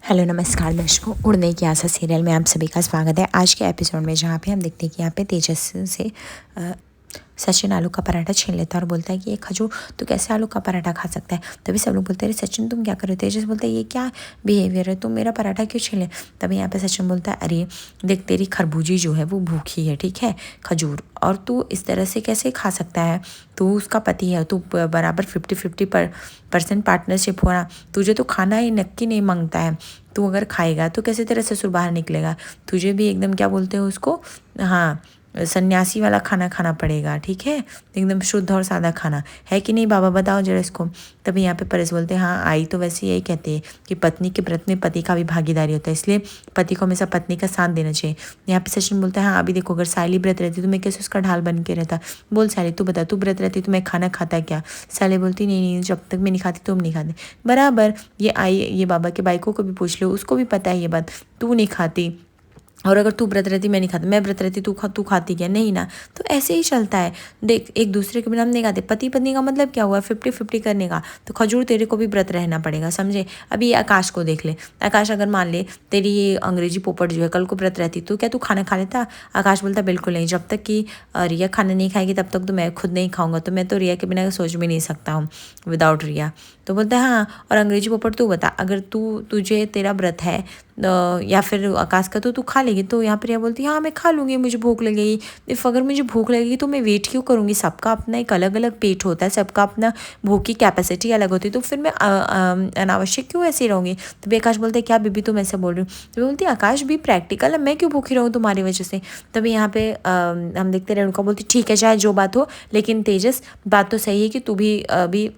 Hello नमस्कार दर्शकों, उड़ने की आशा सीरियल में आप सभी का स्वागत है। आज के एपिसोड में जहाँ पे हम देखते हैं कि यहाँ पे तेजस से अ, सचिन आलू का पराठा छीन लेता है और बोलता है कि ये खजूर तो कैसे आलू का पराठा खा सकता है। तभी सब लोग बोलते हैं अरे सचिन तुम क्या कर रहे हो। तेजस बोलता है ये क्या बिहेवियर है, तुम मेरा पराठा क्यों छीन ले। तभी यहाँ पे सचिन बोलता है अरे देख तेरी खरबूजी जो है वो भूखी है, ठीक है, खजूर, और तू इस तरह से कैसे खा सकता है। तू उसका पति है, तू बराबर 50-50% पार्टनरशिप हो ना। तुझे तो खाना ही नक्की नहीं मांगता है। तू अगर खाएगा तो कैसे तेरा ससुर बाहर निकलेगा। तुझे भी एकदम क्या बोलते हो उसको, हाँ, सन्यासी वाला खाना खाना पड़ेगा, ठीक है, एकदम शुद्ध और सादा खाना है कि नहीं बाबा, बताओ जरा इसको। तभी यहाँ पे परेश बोलते हैं हाँ आई तो वैसे यही कहते हैं कि पत्नी के व्रत में पति का भी भागीदारी होता है, इसलिए पति को हमेशा पत्नी का साथ देना चाहिए। यहाँ पे सचिन बोलता है हाँ अभी देखो अगर साली व्रत रहती तो मैं कैसे उसका ढाल बन के रहता। बोल साली तू बता, तू व्रत रहती तो मैं खाना खाता क्या। साली बोलती नहीं नहीं जब तक मैं नहीं खाती तुम नहीं खाते। बराबर ये आई, ये बाबा के बाइकों को भी पूछ लो, उसको भी पता है ये बात, तू नहीं खाती, और अगर तू व्रत रहती मैं नहीं खाता, मैं व्रत रहती तू खाती क्या, नहीं ना। तो ऐसे ही चलता है, देख एक दूसरे के बिना हम नहीं खाते। पति पत्नी का मतलब क्या हुआ, 50-50 करने का। तो खजूर तेरे को भी व्रत रहना पड़ेगा, समझे। अभी ये आकाश को देख ले, आकाश अगर मान ले तेरी ये अंग्रेजी पोपट जो है कल को व्रत रहती तो क्या तू खाना खा लेता। आकाश बोलता बिल्कुल नहीं, जब तक कि रिया खाना नहीं खाएगी तब तक तो मैं खुद नहीं खाऊंगा। तो मैं तो रिया के बिना सोच भी नहीं सकता हूँ विदाउट रिया। तो बोलता है हाँ, और अंग्रेजी पोपट तू बता, अगर तुझे तेरा व्रत है या फिर आकाश का तो तू खा लेगी। तो यहाँ पर रिया बोलती है हाँ मैं खा लूँगी, मुझे भूख लगेगी। इफ़ अगर मुझे भूख लगेगी तो मैं वेट क्यों करूँगी। सबका अपना एक अलग अलग पेट होता है, सबका अपना भूख की कैपेसिटी अलग होती है, तो फिर मैं अनावश्यक क्यों ऐसे रहूँगी। तो भी आकाश बोलते क्या बीबी तुम ऐसे बोल रही हो। तो बोलती आकाश भी प्रैक्टिकल है, मैं क्यों भूखी रहूँ तुम्हारी वजह से। तभी यहाँ पे हम देखते रेणुका बोलती ठीक है चाहे जो बात हो, लेकिन तेजस बात तो सही है कि तू भी अभी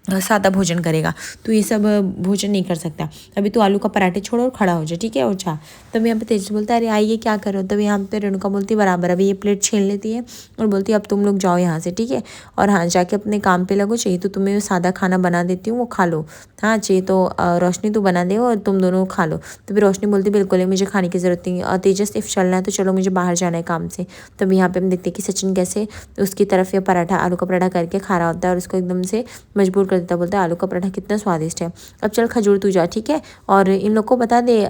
सादा भोजन करेगा, तू ये सब भोजन नहीं कर सकता। अभी तू आलू का पराठे छोड़ और खड़ा हो जा, ठीक है, और जा। तब यहाँ पे तेजस बोलता है अरे आइए क्या करो। तब यहाँ पे रेणुका बोलती बराबर, अभी ये प्लेट छीन लेती है और बोलती है अब तुम लोग जाओ यहाँ से, ठीक है, और हाँ जाके अपने काम पे लगो। चाहिए तो तुम्हें सादा खाना बना देती हूँ वो खा लो, हाँ चाहिए तो रोशनी तू बना दे और तुम दोनों खा लो। तो फिर रोशनी बोलती बिल्कुल है मुझे खाने की ज़रूरत नहीं है। और तेजस इफ चलना है तो चलो मुझे बाहर जाना है काम से। तब यहाँ पे हम देखते हैं कि सचिन कैसे उसकी तरफ ये पराठा आलू का पराठा करके खा रहा होता है और उसको एकदम से मजबूर कर देता, बोलता है आलू का पराठा कितना स्वादिष्ट है। अब चल खजूर तू जा, ठीक है, और इन लोग को बता दे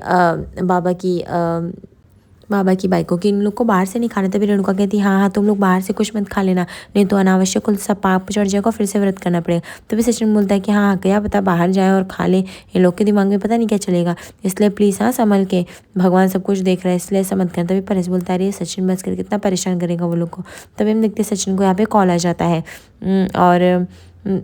बाबा की बाइकों की इन लोग को बाहर से नहीं खाना। तभी रेणुका कहती हाँ हाँ तुम लोग बाहर से कुछ मत खा लेना, नहीं तो अनावश्यक कुल सब पाप चढ़ जाएगा, फिर से व्रत करना पड़ेगा। तभी सचिन बोलता है कि हाँ क्या पता बाहर जाए और खा ले, इन लोग के दिमाग में पता नहीं क्या चलेगा, इसलिए प्लीज़ हाँ संभल के, भगवान सब कुछ देख रहा है इसलिए ऐसा मत करना। तभी परेश बोलता है अरे सचिन बस कर कितना परेशान करेगा वो लोग को। तभी हम देखते सचिन को यहाँ पे कॉल आ जाता है और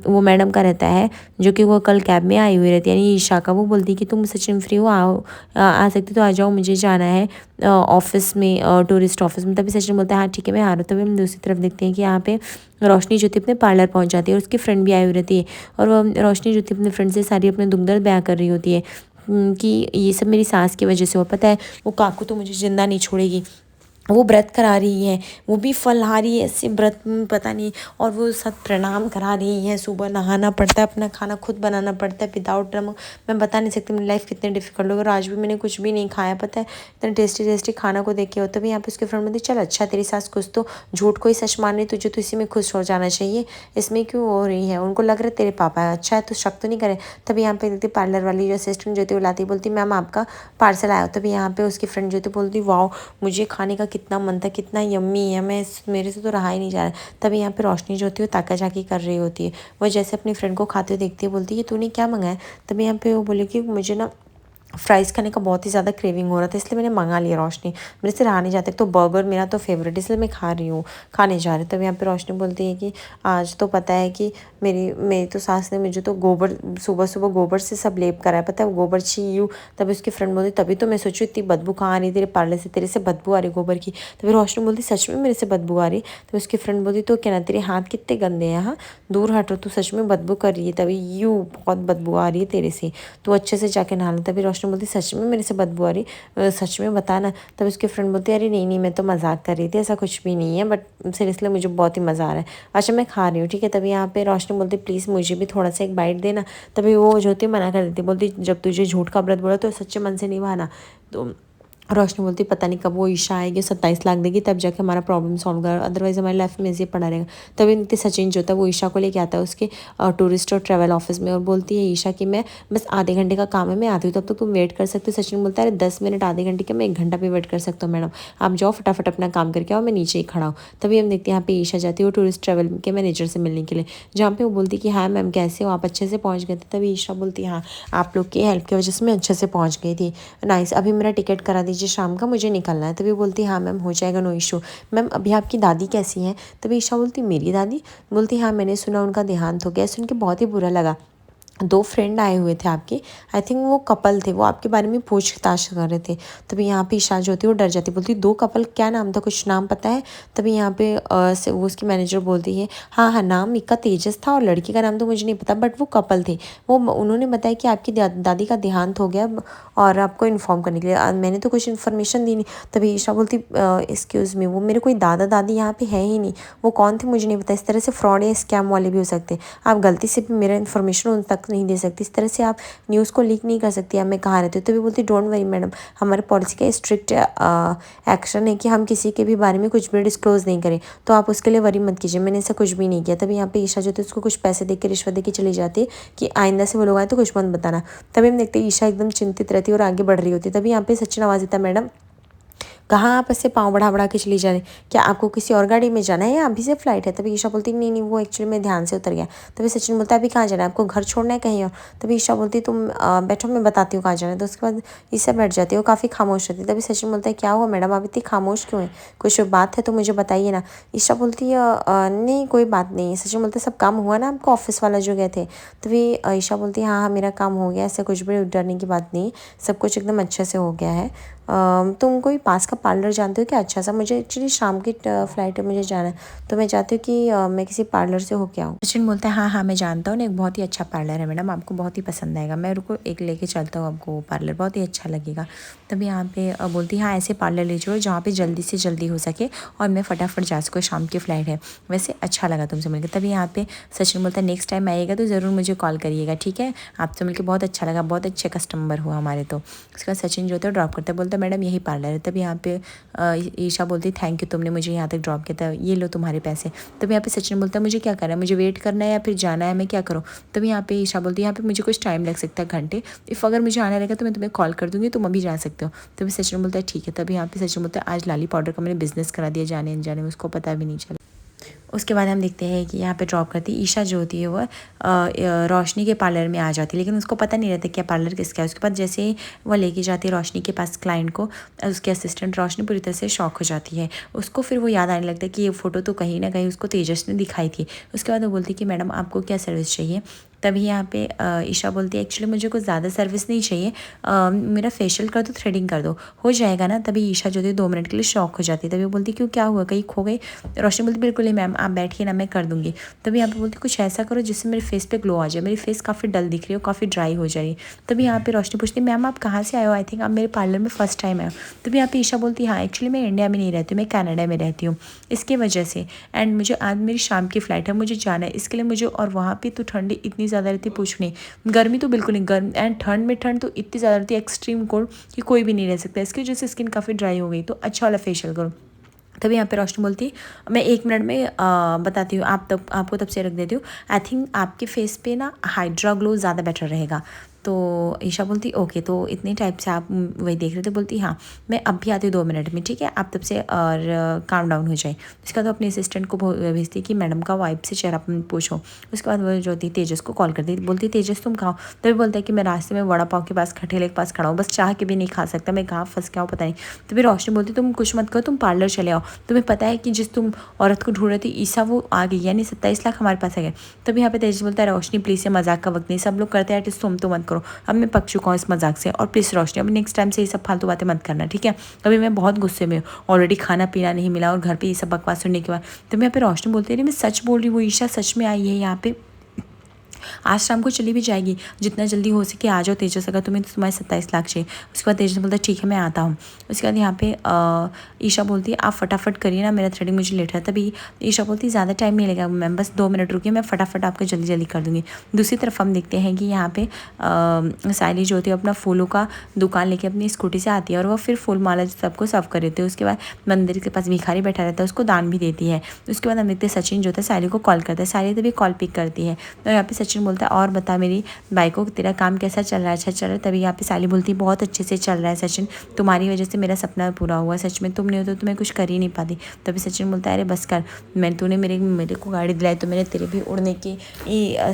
वो मैडम का रहता है जो कि वो कल कैब में आई हुई रहती है, यानी ईशा का। वो बोलती है कि तुम सचिन फ्री हो, आओ आ सकती तो आ जाओ, मुझे जाना है ऑफिस में, टूरिस्ट ऑफिस में। तभी सचिन बोलता है हाँ ठीक है मैं आ रहा हूँ। तभी हम दूसरी तरफ देखते हैं कि यहाँ पे रोशनी जो थी अपने पार्लर पहुँच जाती है और उसकी फ्रेंड भी आई हुई रहती है, और वो रोशनी जो थी अपने फ्रेंड से सारी अपने दुख दर्द बयां कर रही होती है कि ये सब मेरी सास की वजह से हो, पता है वो काकू तो मुझे जिंदा नहीं छोड़ेगी, वो व्रत करा रही है, वो भी फलाहारी ऐसे व्रत पता नहीं, और वो सत प्रणाम करा रही है, सुबह नहाना पड़ता है, अपना खाना खुद बनाना पड़ता है विदाउट नमक। मैं बता नहीं सकती मेरी लाइफ कितनी डिफिकल्ट होगी, और आज भी मैंने कुछ भी नहीं खाया, पता है इतना टेस्टी टेस्टी खाना को देख के। होता भी यहाँ पे उसके फ्रेंड बोलती चल अच्छा तेरी सास कुछ तो झूठ को ही सच मान रही, तुझे तो इसी में खुश हो जाना चाहिए, इसमें क्यों हो रही है। उनको लग रहा है तेरे पापा है, अच्छा है तो शक तो नहीं करे। तभी यहाँ पे देखती पार्लर वाली जो असिस्टेंट जो थी वो लाती, बोलती मैम आपका पार्सल आया। तभी यहाँ पे उसकी फ्रेंड जो थी बोलती वाह मुझे खाने का कितना मन था, कितना यम्मी है, मैं मेरे से तो रहा ही नहीं जा रहा। तभी यहाँ पे रोशनी जो होती है वो ताका झाकी कर रही होती है, वो जैसे अपनी फ्रेंड को खाते हुए देखती है, बोलती है तूने क्या मंगाया। तभी यहाँ पे वो बोले कि मुझे ना फ्राइज़ खाने का बहुत ही ज़्यादा क्रेविंग हो रहा था, इसलिए मैंने मंगा लिया। रोशनी मेरे से रहा नहीं जाता, तो बर्गर मेरा तो फेवरेट, इसलिए मैं खा रही हूँ, खाने जा रही। तब यहाँ पे रोशनी बोलती है कि आज तो पता है कि मेरी तो सास ने मुझे तो गोबर सुबह सुबह गोबर से सब लेप करा है, पता है वो गोबर छी यू। तभी उसकी फ्रेंड बोलती तभी तो मैं सोचूँ इतनी बदबू कहाँ आ रही तेरे पार्लर से, तेरे से बदबू आ रही गोबर की। तभी रोशनी बोलती सच में मेरे से बदबू आ रही। तभी उसकी फ्रेंड बोलती तो क्या ना तेरे हाथ कितने गंदे हैं, हाँ दूर हटो, तू सच में बदबू कर रही है, तभी यू बहुत बदबू आ रही है तेरे से, तू अच्छे से जाके नहा ले। तभी रोशनी बोलती सच में मेरे से बदबू आ रही, सच में बताना। तब उसकी फ्रेंड बोलती है अरे नहीं नहीं मैं तो मजाक कर रही थी, ऐसा कुछ भी नहीं है, बट सीरियसली मुझे बहुत ही मज़ा आ रहा है, अच्छा मैं खा रही हूँ, ठीक है। तभी यहाँ पे रोशनी बोलती प्लीज़ मुझे भी थोड़ा सा एक बाइट देना। तभी वो जो होती मना कर देती, बोलती जब तुझे झूठ का व्रत बोला तो सच्चे मन से निभाना। तो रोशनी बोलती पता नहीं कब वो ईशा आएगी 27 लाख देगी तब जाके हमारा प्रॉब्लम सॉल्व होगा, अदरवाइज हमारी लाइफ में ऐसे ही पड़ा रहेगा। तभी नीति सचिन जो था वो ईशा को लेके आता है उसके टूरिस्ट और ट्रैवल ऑफिस में और बोलती है ईशा कि मैं बस आधे घंटे का काम है, मैं आती हूँ तब तक तुम वेट कर सकते हो। सचिन बोलता है अरे 10 मिनट आधे घंटे के, मैं 1 घंटा भी वेट कर सकता हूँ मैडम, आप जाओ फटाफट अपना काम करके आओ, मैं नीचे ही खड़ा हूँ। तभी हम देखते हैं यहाँ पे ईशा जाती है वो टूरिस्ट ट्रैवल के मैनेजर से मिलने के लिए, जहाँ पे वो बोलती कि हाँ मैम कैसे हो आप, अच्छे से पहुँच गए थे। तभी ईशा बोलती है हाँ आप लोग की हेल्प की वजह से मैं अच्छे से पहुँच गई थी, नाइस, अभी मेरा टिकट करा दीजिए शाम का, मुझे निकलना है। तभी बोलती हाँ मैम हो जाएगा, नो इशू। मैम अभी आपकी दादी कैसी हैं? तभी ईशा बोलती मेरी दादी? बोलती हाँ मैंने सुना उनका देहांत हो गया, सुन के बहुत ही बुरा लगा। 2 फ्रेंड आए हुए थे आपके, आई थिंक वो कपल थे, वो आपके बारे में पूछताछ कर रहे थे। तभी यहाँ पे ईशा जो होती है वो डर जाती, बोलती 2 कपल, क्या नाम था, कुछ नाम पता है? तभी यहाँ पे वो उसकी मैनेजर बोलती है हाँ हाँ नाम एक का तेजस था और लड़की का नाम तो मुझे नहीं पता, बट वो कपल थे, वो उन्होंने बताया कि आपकी दादी का देहांत हो गया और आपको इन्फॉर्म करने के लिए, मैंने तो कुछ इन्फॉर्मेशन दी नहीं। तभी ईशा बोलती एक्सक्यूज़ मी, वो मेरे कोई दादा दादी यहाँ पे है ही नहीं, वो कौन थे मुझे नहीं पता, इस तरह से फ्रॉड या स्कैम वाले भी हो सकते हैं, आप गलती से भी मेरा इन्फॉर्मेशन उन तक नहीं दे सकती, इस तरह से आप न्यूज़ को लीक नहीं कर सकती, आप मैं कहाँ रहती हूँ। तभी बोलती डोंट वरी मैडम, हमारे पॉलिसी का स्ट्रिक्ट एक्शन है कि हम किसी के भी बारे में कुछ भी डिस्क्लोज नहीं करें, तो आप उसके लिए वरी मत कीजिए, मैंने ऐसा कुछ भी नहीं किया। तभी यहाँ पे ईशा जो थी उसको कुछ पैसे दे के रिश्वत दे के चली जाती है कि आइंदा से वो लोग आए तो कुछ मत बताना। तभी हम देखते हैं ईशा एकदम चिंतित रहती है और आगे बढ़ रही होती है। तभी यहाँ पे सचिन आवाज़ देता मैडम कहाँ आप ऐसे पाँव बढ़ा बढ़ा के चली जा रही, क्या आपको किसी और गाड़ी में जाना है या अभी से फ्लाइट है? तभी ईशा बोलती नहीं नहीं वो एक्चुअली मैं ध्यान से उतर गया। तभी सचिन बोलता है अभी कहाँ जाना है आपको, घर छोड़ना है कहीं और? तभी ईशा बोलती तुम बैठो मैं बताती हूँ कहाँ जाना है। तो उसके बाद ईशा बैठ जाती है, वो काफ़ी खामोश रहती है। तभी सचिन बोलता है क्या हुआ मैडम आप इतनी खामोश क्यों है, कुछ बात है तो मुझे बताइए ना। ईशा बोलती है नहीं कोई बात नहीं। सचिन बोलते सब काम हुआ ना आपको ऑफिस वाला जो गए थे? तभी ईशा बोलती है हाँ हाँ मेरा काम हो गया, ऐसे कुछ भी डरने की बात नहीं, सब कुछ एकदम अच्छे से हो गया है। तुम कोई पास का पार्लर जानते हो क्या अच्छा सा? मुझे एक्चुअली शाम की फ्लाइट है, मुझे जाना है, तो मैं चाहती हूँ कि मैं किसी पार्लर से होके आऊँ। सचिन बोलता है हाँ हाँ मैं जानता हूँ ना, एक बहुत ही अच्छा पार्लर है मैडम, आपको बहुत ही पसंद आएगा, मैं रुको एक लेके चलता हूँ आपको, वो पार्लर बहुत ही अच्छा लगेगा। तभी यहाँ पे बोलती हाँ ऐसे पार्लर ले जाओ जहाँ पे जल्दी से जल्दी हो सके और मैं फटाफट जा सकूँ, शाम की फ़्लाइट है। वैसे अच्छा लगा तुमसे मिलकर। तभी यहाँ पे सचिन बोलता है नेक्स्ट टाइम आइएगा तो ज़रूर मुझे कॉल करिएगा, ठीक है, आपसे मिलकर बहुत अच्छा लगा, बहुत अच्छे कस्टमर हुआ हमारे। तो उसके बाद सचिन जो होता है ड्रॉप करता है, बोलता है मैडम यही पार्लर है। तभी यहाँ पे ईशा बोलती थैंक यू तुमने मुझे यहाँ तक ड्रॉप किया था, ये लो तुम्हारे पैसे। तभी यहाँ पे सचिन बोलता है मुझे क्या करना है, मुझे वेट करना है या फिर जाना है, मैं क्या करूँ? तभी यहाँ पे ईशा बोलती है यहाँ पे मुझे कुछ टाइम लग सकता है घंटे, इफ़ अगर मुझे आना रहेगा तो मैं तुम्हें कॉल कर दूँगी, तुम अभी जा सकते हो। तभी सचिन बोलता है ठीक है। तभी यहाँ पे सचिन बोलता है आज लाली पाउडर का मैंने बिजनेस करा दिया जाने अनजाने में, उसको पता भी नहीं चला। उसके बाद हम देखते हैं कि यहाँ पे ड्रॉप करती ईशा जो होती है वो रोशनी के पार्लर में आ जाती है, लेकिन उसको पता नहीं रहता क्या पार्लर किसका है। उसके बाद जैसे ही वो लेके जाती है रोशनी के पास क्लाइंट को, उसके असिस्टेंट, रोशनी पूरी तरह से शॉक हो जाती है। उसको फिर वो याद आने लगता है कि ये फ़ोटो तो कहीं ना कहीं उसको तेजस ने दिखाई थी। उसके बाद वो बोलती है कि मैडम आपको क्या सर्विस चाहिए? तभी यहाँ पे ईशा बोलती है एक्चुअली मुझे कुछ ज़्यादा सर्विस नहीं चाहिए, मेरा फेशियल कर दो, थ्रेडिंग कर दो, हो जाएगा ना? तभी ईशा जो थी 2 मिनट के लिए शॉक हो जाती है। तभी वो बोलती क्यों क्या हुआ, कहीं खो गई? रोशनी बोलती बिल्कुल नहीं मैम आप बैठिए ना मैं कर दूँगी। तभी यहाँ पे बोलती कुछ ऐसा करो जिससे मेरे फेस पे ग्लो आ जाए, मेरी फेस काफ़ी डल दिख रही हो, काफ़ी ड्राई हो जाए। तभी यहाँ पे रोशनी पूछती मैम आप कहाँ से आए हो, आई थिंक आप मेरे पार्लर में फर्स्ट टाइम आए हो। तभी यहाँ पे ईशा बोलती हाँ एक्चुअली मैं इंडिया में नहीं रहती हूँ, मैं कनाडा में रहती हूँ, इसकी वजह से, एंड मुझे आज मेरी शाम की फ़्लाइट है, मुझे जाना है, इसके लिए मुझे, और वहाँ पे तो ठंडी इतनी ज़्यादा रहती पूछ नहीं, गर्मी तो बिल्कुल नहीं, गर्म एंड ठंड में ठंड तो इतनी ज़्यादा रहती है एक्सट्रीम कोल्ड कि कोई भी नहीं रह सकता, इसकी वजह से स्किन काफ़ी ड्राई हो गई, तो अच्छा वाला फेशियल करो। तभी यहाँ पे रोशनी बोलती मैं 1 मिनट में बताती हूँ, आप तब आपको तब से रख देती हूँ, आई थिंक आपके फेस पे ना हाइड्रा ग्लो ज़्यादा बेटर रहेगा। तो ईशा बोलती ओके, तो इतने टाइप से आप वही देख रहे थे? बोलती हाँ मैं अब भी आती हूँ 2 मिनट में, ठीक है, आप तब से और काम डाउन हो जाए। उसके बाद वो अपने असिस्टेंट को भेजती कि मैडम का वाइफ से चेहरा पूछो। उसके बाद वो जो थी तेजस को कॉल करती, बोलती तेजस तुम खाओ। तभी बोलता है कि मैं रास्ते में वड़ा पाव के पास खठेले के पास खड़ा हूँ, बस चाह के भी नहीं खा सकता, मैं कहाँ फंस गया हूँ पता नहीं। तभी रोशनी बोलती तुम कुछ मत करो, तुम पार्लर चले आओ, तुम्हें पता है कि जिस तुम औरत को ढूंढ रही थी ईशा वो आ गई, यानी 27 लाख हमारे पास आ गए। तभी यहाँ पे तेजस बोलता है रोशनी प्लीज़ ये मजाक का वक्त नहीं, सब लोग करते हैं एटलीस्ट तुम तो मत करो, अब मैं पक चुका हूँ इस मजाक से, और प्लीज़ रोशनी अब नेक्स्ट टाइम से ये सब फालतू बातें मत करना, ठीक है? अभी मैं बहुत गुस्से में हूँ, ऑलरेडी खाना पीना नहीं मिला और घर पे ये सब बकवास सुनने के बाद। तभी यहाँ पे रोशनी बोलती है मैं सच बोल रही हूँ, वो ईशा सच में आई है यहाँ पे, आज शाम को चली भी जाएगी, जितना जल्दी हो सके आ जाओ तेजस, अगर तुम्हारे 27 लाख चाहिए। उसके बाद तेजस बोलता है ठीक है मैं आता हूँ। उसके बाद यहाँ पे ईशा बोलती है आप फटाफट करिए ना, मेरा थ्रेडिंग मुझे लेट है। तभी ईशा बोलती है ज़्यादा टाइम नहीं लगेगा मैम, बस 2 मिनट रुकिए, मैं फटाफट आपका जल्दी जल्दी कर दूँगी। दूसरी तरफ हम देखते हैं कि यहाँ पे सायली जो होती है अपना फूलों का दुकान लेके अपनी स्कूटी से आती है और वो फिर फूल माला सबको सर्व कर देते हैं। उसके बाद मंदिर के पास भिखारी बैठा रहता है, उसको दान भी देती है। उसके बाद हम देखते हैं सचिन जो होता है सायली को कॉल करता है, सायली तभी कॉल पिक करती है। तो यहाँ पे सचिन बोलता है और बता मेरी बाई को, तेरा काम कैसा चल रहा है? अच्छा चल रहा है। तभी यहाँ पे सायली बोलती है बहुत अच्छे से चल रहा है सचिन, तुम्हारी वजह से मेरा सपना पूरा हुआ, सच में तुम नहीं होते तो मैं कुछ कर ही नहीं पाती। तभी सचिन बोलता है अरे बस कर, तूने मेरे को गाड़ी दिलाई तो मैंने तेरे भी उड़ने की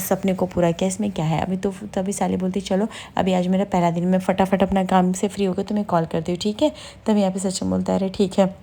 सपने को पूरा किया, इसमें क्या है अभी तो। तभी सायली बोलती चलो अभी आज मेरा पहला दिन, मैं फटाफट अपना काम से फ्री होकर तुम्हें कॉल करती हूँ, ठीक है। तभी यहाँ पे सचिन बोलता है अरे ठीक है,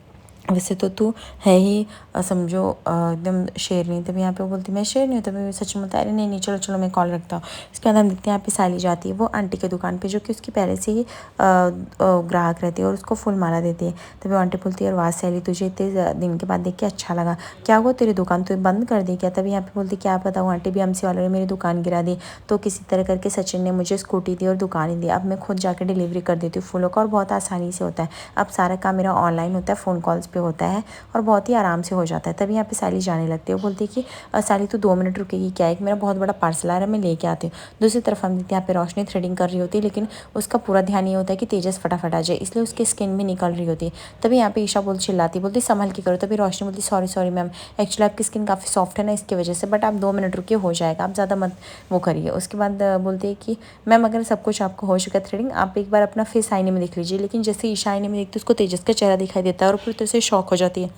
वैसे तो तू है ही समझो एकदम शेरनी। तभी यहाँ पे बोलती मैं शेरनी हूँ। तभी सच में बोलता है अरे नहीं नहीं चलो चलो मैं कॉल रखता हूँ। इसके बाद हम देखते हैं यहाँ पे सायली जाती है वो आंटी के दुकान पे, जो कि उसकी पहले से ही ग्राहक रहती है और उसको फूल माला देती है। तभी आंटी बोलती है और वाह सायली तुझे इतने दिन के बाद देख के अच्छा लगा, क्या हुआ तेरी दुकान तो बंद कर दी क्या? तभी यहाँ पे बोलती क्या बताऊँ आंटी, BMC वालों ने मेरी दुकान गिरा दी, तो किसी तरह करके सचिन ने मुझे स्कूटी दी और दुकान ही दी, अब मैं खुद जाकर डिलीवरी कर देती हूँ फूलों का और बहुत आसानी से होता है। अब सारा काम मेरा ऑनलाइन होता है, फ़ोन कॉल्स पे होता है और बहुत ही आराम से हो जाता है। तभी यहाँ पे सायली जाने लगती है, वो बोलती है कि सायली तू 2 मिनट रुकेगी क्या, एक मेरा बहुत बड़ा पार्सल आ रहा है मैं लेके आती हूँ। दूसरी तरफ हम देखते हैं यहाँ पे रोशनी थ्रेडिंग कर रही होती है, लेकिन उसका पूरा ध्यान ये होता है कि तेजस फटाफट आ जाए, इसलिए उसकी स्किन भी निकल रही होती है। तभी यहाँ पे ईशा चिल्लाती बोलती संभल के करो। तभी रोशनी बोलती सॉरी मैम, एक्चुअली आपकी स्किन काफ़ी सॉफ्ट है ना इसकी वजह से, बट आप 2 मिनट रुकिए हो जाएगा, आप ज़्यादा मत वो करिए। उसके बाद बोलती है कि मैम अगर सब कुछ आपको हो चुका है थ्रेडिंग, आप एक बार अपना फेस आईने में देख लीजिए। लेकिन जैसे ईशा आईने में देखती है उसको तेजस का चेहरा दिखाई देता है और पूरी तरह से शॉक हो जाती है,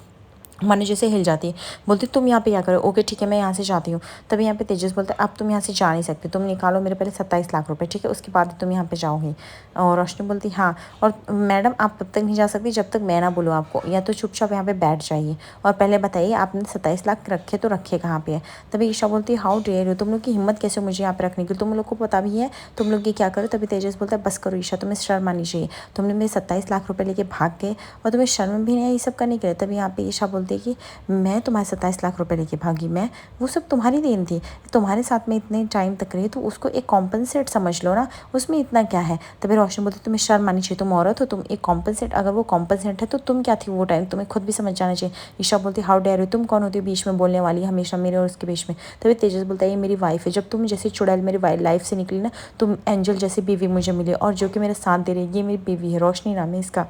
मानो जैसे हिल जाती है। बोलती तुम यहाँ पे क्या करो? ओके ठीक है मैं यहाँ से जाती हूँ। तभी यहाँ पे तेजस बोलता है अब तुम यहाँ से जा नहीं सकते, तुम निकालो मेरे पहले 27 लाख रुपए, ठीक है, उसके बाद तुम यहाँ पे जाओगी। और रोशनी बोलती हाँ, और मैडम आप तब तक नहीं जा सकती जब तक मैं ना बोलूँ आपको, या तो चुपचाप यहाँ पे बैठ जाइए और पहले बताइए आपने 27 लाख रखे तो रखे कहाँ पे है? तभी ईशा बोलती है हाउ डेयर हो, तुम लोग की हिम्मत कैसे मुझे यहाँ पे रखने की, तुम लोग को पता भी है तुम लोग ये क्या करो। तभी तेजस बोलता है बस करो ईशा, तुम्हें शर्म आनी चाहिए, तुमने मेरे 27 लाख रुपये लेके भाग गए और तुम्हें शर्म भी नहीं है ये सब करने के लिए। तभी यहाँ पे ईशा बोलती है कि मैं तुम्हारे 27 लाख रुपए लेके भागी, मैं वो सब तुम्हारी देन थी, तुम्हारे साथ में इतने टाइम तक रही तो उसको एक कॉम्पनसेट समझ लो ना, उसमें इतना क्या है। तभी रोशनी बोलती तुम्हें शर्म आनी चाहिए, तुम औरत हो, तुम एक कॉम्पनसेट, अगर वो कॉम्पनसेट है तो तुम क्या थी वो टाइम, तुम्हें खुद भी समझ जाना चाहिए। ईशा बोलती हाउ डेयर हो, तुम कौन होती हो बीच में बोलने वाली हमेशा मेरे और उसके बीच में। तभी तेजस बोलता है ये मेरी वाइफ है, जब तुम जैसे चुड़ैल मेरी लाइफ से निकली ना, तुम एंजल जैसी बीवी मुझे मिली और जो कि मेरे साथ दे रही है, ये मेरी बीवी है, रोशनी नाम है इसका।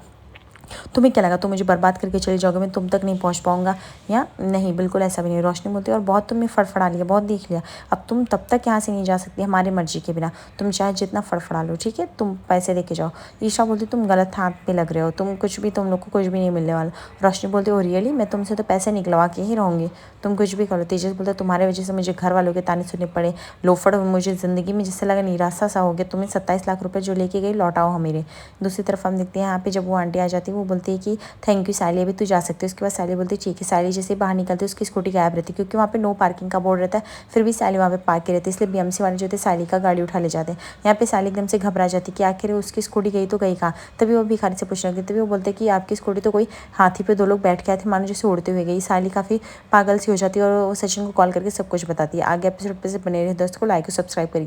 तुम्हें क्या लगा तुम मुझे बर्बाद करके चले जाओगे, मैं तुम तक नहीं पहुंच पाऊंगा या नहीं? बिल्कुल ऐसा भी नहीं। रोशनी बोलती है और बहुत तुमने फड़फड़ा लिया, बहुत देख लिया, अब तुम तब तक यहाँ से नहीं जा सकती हमारी मर्जी के बिना, तुम चाहे जितना फड़फड़ा लो, ठीक है, तुम पैसे लेके जाओ। ईशा बोलती तुम गलत हाथ पे लग रहे हो, तुम कुछ भी, तुम लोग को कुछ भी नहीं मिलने वाला। रोशनी बोलती हो रियली, मैं तुमसे तो पैसे निकलवा के ही रहूँगी, तुम कुछ भी करो। तेजस बोलता तुम्हारे वजह से मुझे घर वालों के ताने सुनने पड़े, लोफड़ मुझे ज़िंदगी में जिससे लगा निराशा सा हो गया, तुम्हें 27 लाख रुपये जो लेके गई लौटाओ हम मेरे। दूसरी तरफ हम देखते हैं यहाँ पे जब वो आंटी आ जाती है वो बोलती है कि थैंक यू सायली, अभी तू जा सकती है। उसके बाद सायली बोलती है ठीक है। सायली जैसे बाहर निकलती है उसकी स्कूटी गायब रहती है, क्योंकि वहाँ पे नो पार्किंग का बोर्ड रहता है, फिर भी सायली वहाँ पे पार्क की रहती है, इसलिए BMC वाले जो थे सायली का गाड़ी उठा ले जाते हैं। यहाँ पे सायली एकदम से घबरा जाती है कि आखिर उसकी स्कूटी गई तो गई कहाँ। तभी वो भिखारी से पूछने लगती, तभी वो बोलते कि आपकी स्कूटी तो कोई हाथी पे 2 लोग बैठ के आए थे, मानो जैसे उड़ते हुए गई। सायली काफ़ी पागल सी हो जाती है और वो सचिन को कॉल करके सब कुछ बताती है। आगे एपिसोड पे से बने रहे दोस्तों को लाइक और सब्सक्राइब करिए।